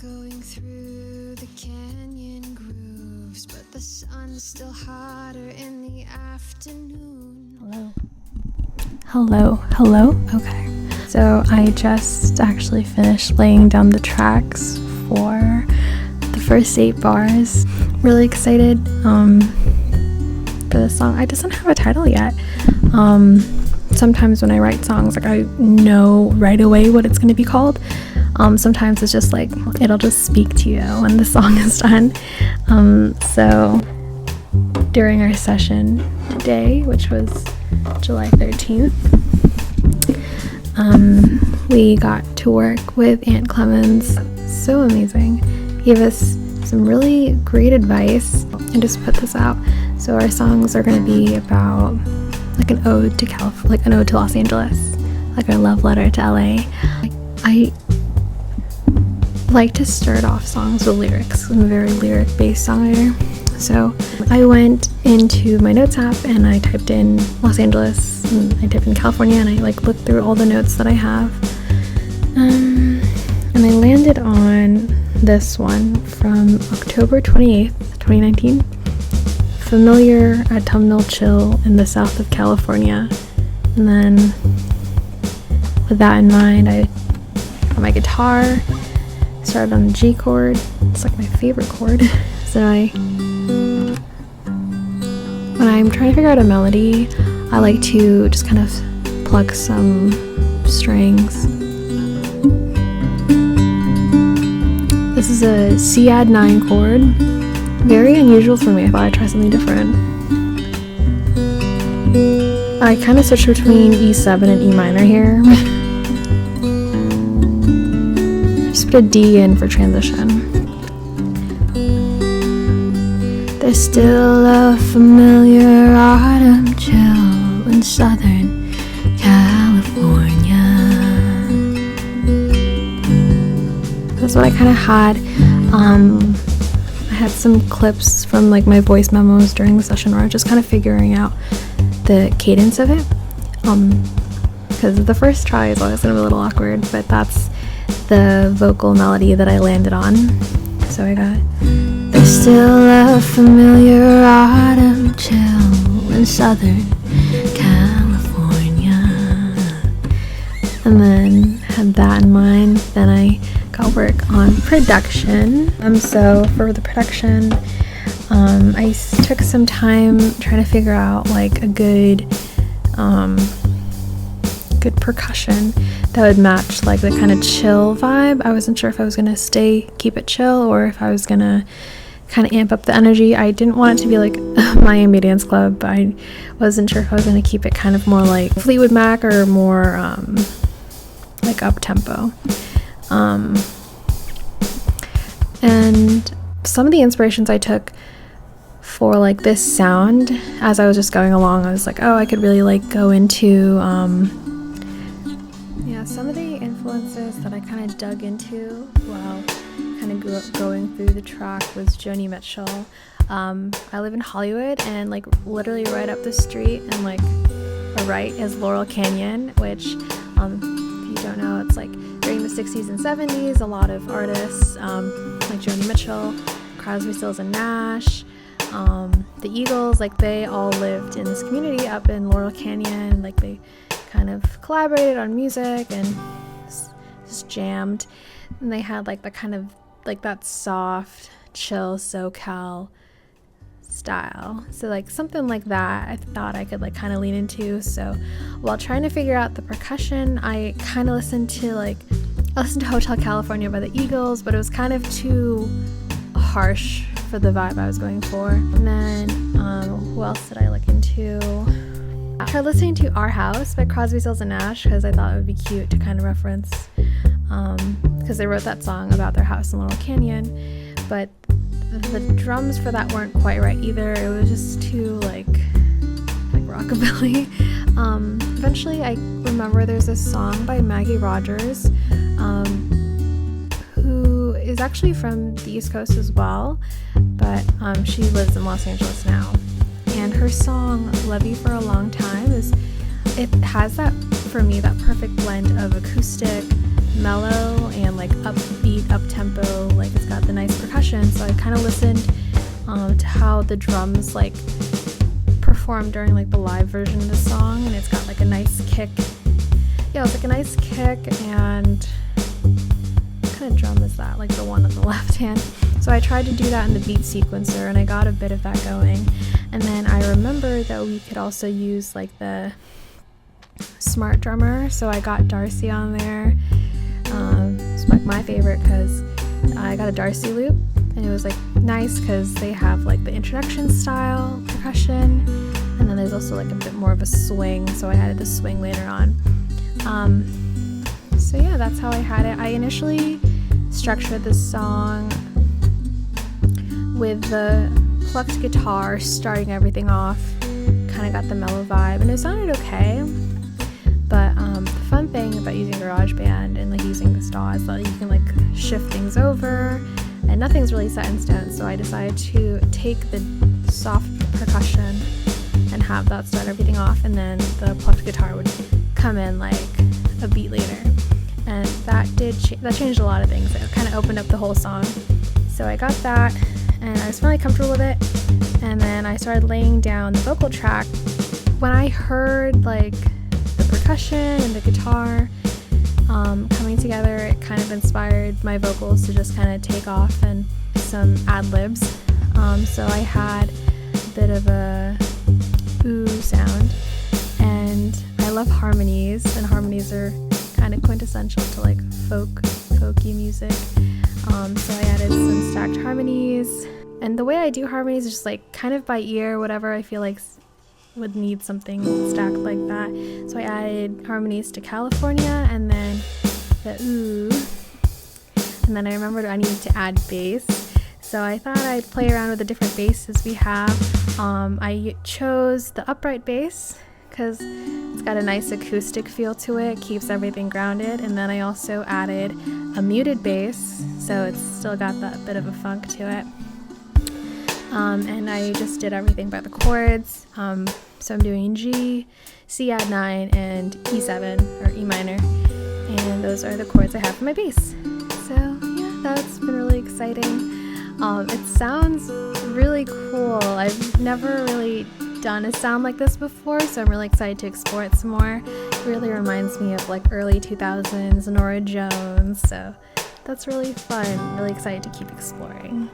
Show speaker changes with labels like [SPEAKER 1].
[SPEAKER 1] Going through the canyon grooves, but the sun's still hotter in the afternoon. Hello. Okay. So I just actually finished laying down the tracks for the first 8 bars. Really excited for the song. It doesn't have a title yet. Sometimes when I write songs, like, I know right away what it's going to be called. Sometimes it's just like it'll just speak to you when the song is done. So during our session today, which was July 13th, we got to work with Ant Clemons. So amazing. He gave us some really great advice. I just put this out. So our songs are going to be about like an ode to like an ode to Los Angeles, like a love letter to LA. I like to start off songs with lyrics. I'm a very lyric-based songwriter. So I went into my notes app and I typed in Los Angeles and I typed in California and I looked through all the notes that I have. And I landed on this one from October 28th, 2019. Familiar autumnal chill in the south of California. And then with that in mind, I got my guitar, started on the G chord. It's like my favorite chord. So when I'm trying to figure out a melody, I like to just kind of pluck some strings. This is a C add 9 chord. Very unusual for me. I thought I'd try something different. I kind of switched between E7 and E minor here. Just put a D in for transition. There's still a familiar autumn chill in Southern California. That's what I kind of had. I had some clips from like my voice memos during the session where I was just kind of figuring out the cadence of it. Because the first try is always going to be a little awkward, but that's the vocal melody that I landed on. So I got, there's still a familiar autumn chill in Southern California. And then had that in mind. Then I got work on production. So for the production, I took some time trying to figure out like a good percussion that would match like the kind of chill vibe. I wasn't sure if I was gonna keep it chill or if I was gonna kind of amp up the energy. I didn't want it to be like Miami Dance Club, but I wasn't sure if I was gonna keep it kind of more like Fleetwood Mac or more like up tempo. And some of the inspirations I took for like this sound as I was just going along, I was like, oh, I could really like go into some of the influences that I kind of dug into while kind of going through the track was Joni Mitchell. I live in Hollywood, and like literally right up the street and like right is Laurel Canyon, which if you don't know, it's like during the 60s and 70s, a lot of artists like Joni Mitchell, Crosby, Stills and Nash, the Eagles, like they all lived in this community up in Laurel Canyon. Like they kind of collaborated on music and just jammed, and they had like the kind of like that soft, chill SoCal style. So like something like that I thought I could like kind of lean into. So while trying to figure out the percussion, I kind of listened to Hotel California by the Eagles, but it was kind of too harsh for the vibe I was going for. And then who else did I look into? I tried listening to Our House by Crosby, Stills and Nash because I thought it would be cute to kind of reference, because they wrote that song about their house in Laurel Canyon, but the drums for that weren't quite right either. It was just too like rockabilly. Eventually I remember there's a song by Maggie Rogers, who is actually from the East Coast as well, but she lives in Los Angeles now. And her song Love You for a Long Time it has that, for me, that perfect blend of acoustic, mellow, and like upbeat up-tempo, like it's got the nice percussion. So I kind of listened to how the drums like perform during like the live version of the song, and it's got like a nice kick. Yeah, it's like a nice kick. And what kind of drum is that? Like the one on the left hand. So I tried to do that in the beat sequencer, and I got a bit of that going. And then I remember that we could also use like the smart drummer, so I got Darcy on there. It's like my favorite because I got a Darcy loop, and it was like nice because they have like the introduction style percussion, and then there's also like a bit more of a swing, so I added the swing later on. So yeah, that's how I had it. I initially structured the song with the plucked guitar starting everything off, kind of got the mellow vibe, and it sounded okay. But the fun thing about using GarageBand and like using the DAW is that you can like shift things over, and nothing's really set in stone. So I decided to take the soft percussion and have that start everything off, and then the plucked guitar would come in like a beat later, and that changed a lot of things. It kind of opened up the whole song. So I got that, and I was really comfortable with it. And then I started laying down the vocal track. When I heard like the percussion and the guitar coming together, it kind of inspired my vocals to just kind of take off and some ad-libs. So I had a bit of a ooh sound, and I love harmonies, and harmonies are kind of quintessential to like folky music. So I added some stacked harmonies, and the way I do harmonies is just like kind of by ear, whatever I feel like would need something stacked like that. So I added harmonies to California, and then the ooh, and then I remembered I needed to add bass. So I thought I'd play around with the different basses we have. I chose the upright bass because it's got a nice acoustic feel to it, keeps everything grounded. And then I also added a muted bass, so it's still got that bit of a funk to it. And I just did everything by the chords. So I'm doing G, C add 9, and E7 or E minor, and those are the chords I have for my bass. So yeah, that's been really exciting. It sounds really cool. I've never really done a sound like this before, so I'm really excited to explore it some more. It really reminds me of like early 2000s Nora Jones, so that's really fun. Really excited to keep exploring.